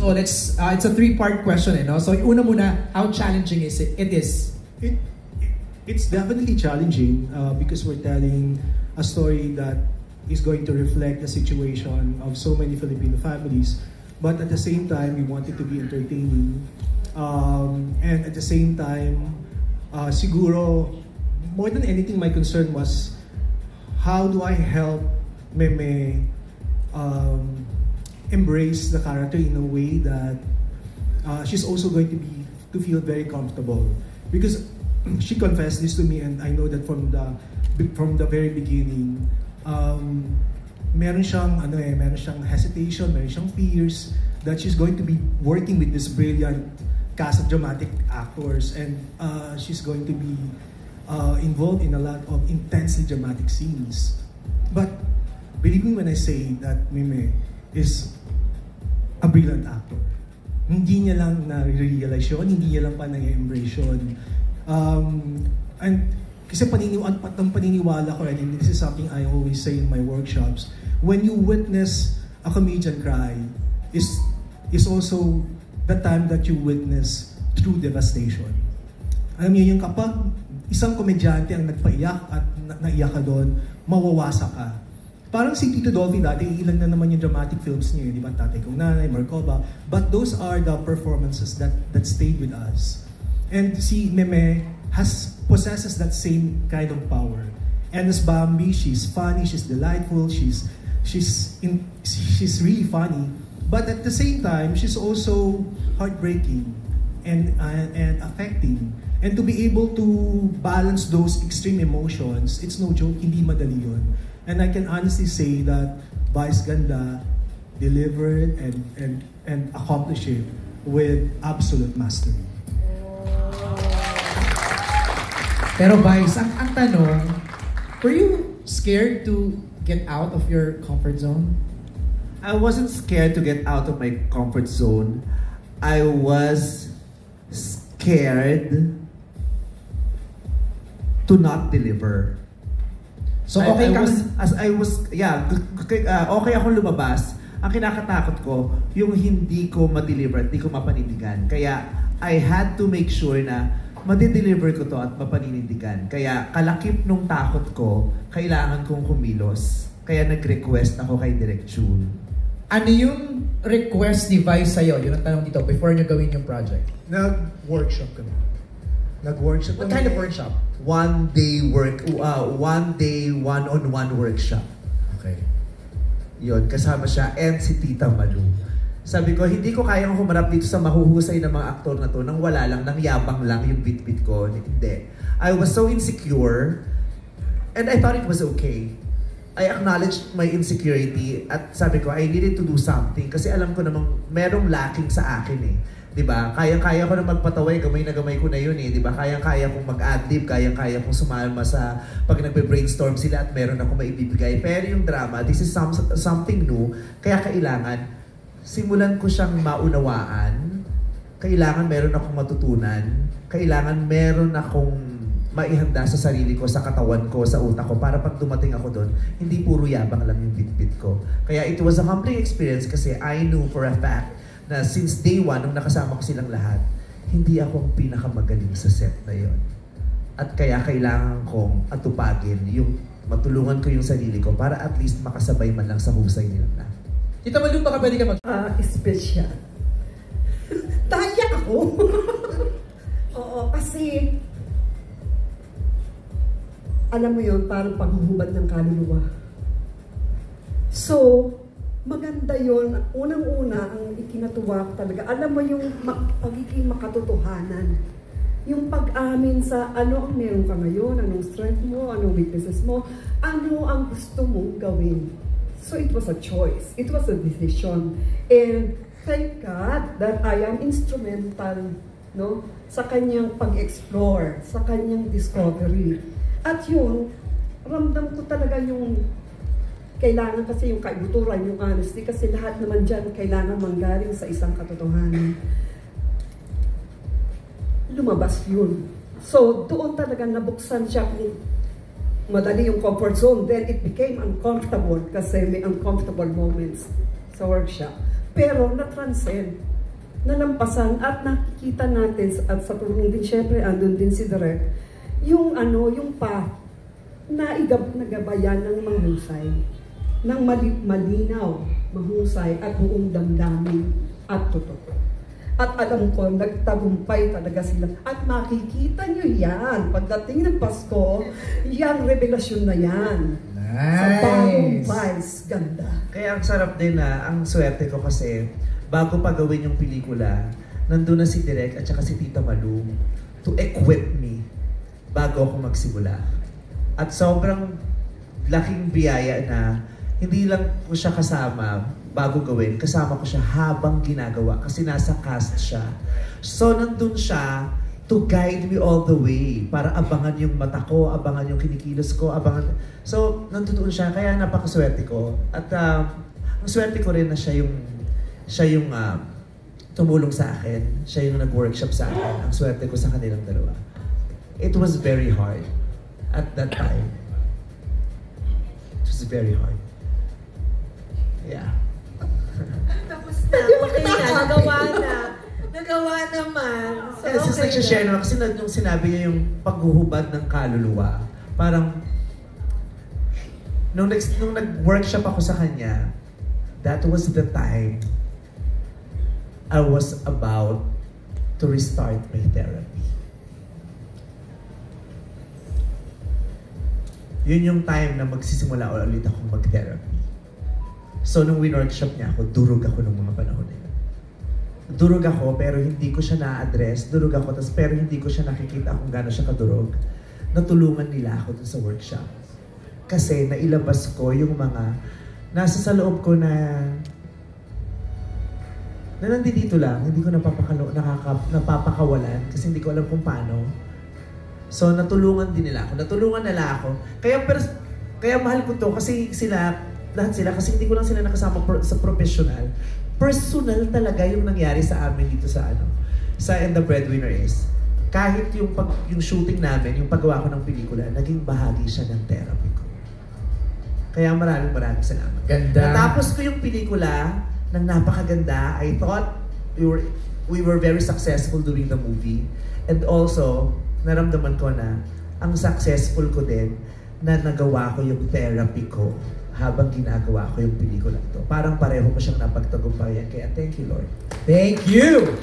So it's a three-part question, eh, no? So una muna, how challenging is it? It's definitely challenging because we're telling a story that is going to reflect the situation of so many Filipino families. But at the same time, we want it to be entertaining. And at the same time, siguro, more than anything, my concern was, how do I help Meme embrace the character in a way that she's also going to feel very comfortable, because she confessed this to me, and I know that from the very beginning, meron siyang hesitation, meron siyang fears that she's going to be working with this brilliant cast of dramatic actors, and she's going to be involved in a lot of intensely dramatic scenes. But believe me when I say that Meme is a brilliant actor. Hindi niya lang na-realize yun, hindi niya lang pa na-embrace yun. And kasi paniniwala ko, and this is something I always say in my workshops, when you witness a comedian cry, is also the time that you witness true devastation. Alam niyo, yung kapag isang komedyante ang nagpaiyak at naiyak ka doon, mawawasa ka. Parang si Tito Dolphy dati, ilan na naman yung dramatic films niya, di ba? Tatay Kong Nanay, Markova. But those are the performances that stayed with us. And si Meme possesses that same kind of power. And as Bambi, she's funny, she's delightful, she's really funny. But at the same time, she's also heartbreaking and affecting. And to be able to balance those extreme emotions, it's no joke, hindi madali yun. And I can honestly say that Vice Ganda delivered and accomplished it with absolute mastery. Pero Vice, ang tanong, were you scared to get out of your comfort zone? I wasn't scared to get out of my comfort zone. I was scared to not deliver. So okay okay akong lumabas. Ang kinakatakot ko, yung hindi ko ma-deliver at hindi ko mapanindigan. Kaya I had to make sure na ma-deliver ko to at mapanindigan. Kaya kalakip nung takot ko, kailangan kong kumilos. Kaya nag-request ako kay Direk June. Ano yung request ni Vice sa'yo? Yun ang tanong dito, before nyo gawin yung project. Nag-workshop kami. What kind of workshop? One day one-on-one workshop. Okay. Yun, kasama siya and si Tita Malu. Sabi ko, hindi ko kayang humarap dito sa mahuhusay ng mga aktor na to nang wala lang, nang yabang lang yung bit-bit ko. Hindi. I was so insecure and I thought it was okay. I acknowledged my insecurity at sabi ko, I needed to do something kasi alam ko namang merong lacking sa akin eh. Diba? Kaya ko na magpataway, gamay na gamay ko na yun eh. Diba? Kaya kong mag-adlib, kaya kong sumalma sa pag nagbe-brainstorm sila at meron ako maibibigay. Pero yung drama, this is something new, kaya kailangan simulan ko siyang maunawaan, kailangan meron akong matutunan, kailangan meron akong maihanda sa sarili ko, sa katawan ko, sa utak ko, para pag dumating ako doon, hindi puro yabang lang yung bit-bit ko. Kaya it was a humbling experience kasi I knew for a fact na since day one, nung nakasama ko silang lahat, hindi ako ang pinakamagaling sa set na yon. At kaya kailangan kong atupagin yung matulungan ko yung sarili ko para at least makasabay man lang sa husay nilang lahat. Tita Malu, baka pwede ka mag... Special. Taya ako. Oo, kasi alam mo yun, parang paghuhubad ng kaluluwa. So, maganda yun. Unang-una, ang ikinatuwa ko talaga, alam mo yung pagiging makatotohanan. Yung pag-amin sa ano ang meron ka ngayon, anong strength mo, anong weaknesses mo, ano ang gusto mong gawin. So it was a choice. It was a decision. And thank God that I am instrumental, no, sa kanyang pag-explore, sa kanyang discovery. At yun, ramdam ko talaga yung kailangan kasi yung kaibuturan, yung honesty, kasi lahat naman dyan kailangan manggaling sa isang katotohanan. Lumabas yun. So, doon talaga nabuksan siya kung madali yung comfort zone. Then, it became uncomfortable kasi may uncomfortable moments sa workshop. Pero, na-transcend. nalampasan at nakikita natin at sa tulong din syempre andun din si Direk yung yung path na nagabayan ng mahusay ng malinaw, mahusay at buong damdamin at totoo. At alam ko, nagtagumpay talaga sila. At makikita nyo yan. Pagdating ng Pasko, yung revelasyon na yan. Nice! Sa bagong Vice, ganda. Kaya ang sarap din ang swerte ko kasi bago pa gawin yung pelikula, nandun na si Direk at saka si Tita Malu to equip me bago ako magsimula. At sobrang laking biyaya na hindi lang ko siya kasama bago gawin, kasama ko siya habang ginagawa kasi nasa cast siya. So nandun siya to guide me all the way para abangan yung mata ko, abangan yung kinikilos ko, abangan. So nandun siya, kaya napakaswerte ko. At ang swerte ko rin na siya yung tumulong sa akin, siya yung nag-workshop sa akin. Ang swerte ko sa kanilang dalawa. It was very hard at that time. It was very hard. Yeah. Tapos na, okay na, nagawa naman. So, yes, just okay nag-share naman kasi nung sinabi niya yung paghuhubad ng kaluluwa, parang nung nag-workshop ako sa kanya, that was the time I was about to restart my therapy. Yun yung time na magsisimula ulit akong mag-therapy. So, nung win-workshop niya ako, durog ako nung mga panahon na yun. Durog ako, pero hindi ko siya na-address. Durog ako, pero hindi ko siya nakikita kung gano'n siya kadurog. Natulungan nila ako dun sa workshop. Kasi nailabas ko yung mga nasa sa loob ko na nandito lang, hindi ko napapakawalan kasi hindi ko alam kung paano. So, natulungan din nila ako. Natulungan nila ako. Kaya mahal ko to kasi lahat sila, kasi hindi ko lang sila nakasama sa professional. Personal talaga yung nangyari sa amin dito sa And the Breadwinner is, kahit yung shooting namin, yung paggawa ko ng pelikula, naging bahagi siya ng therapy ko. Kaya maraming salamat. Ganda. Natapos ko yung pelikula ng napakaganda. I thought we were very successful doing the movie. And also, naramdaman ko na ang successful ko din na nagawa ko yung therapy ko habang ginagawa ko yung pelikula ito. Parang pareho ko siyang napagtagumpayan. Kaya thank you, Lord. Thank you!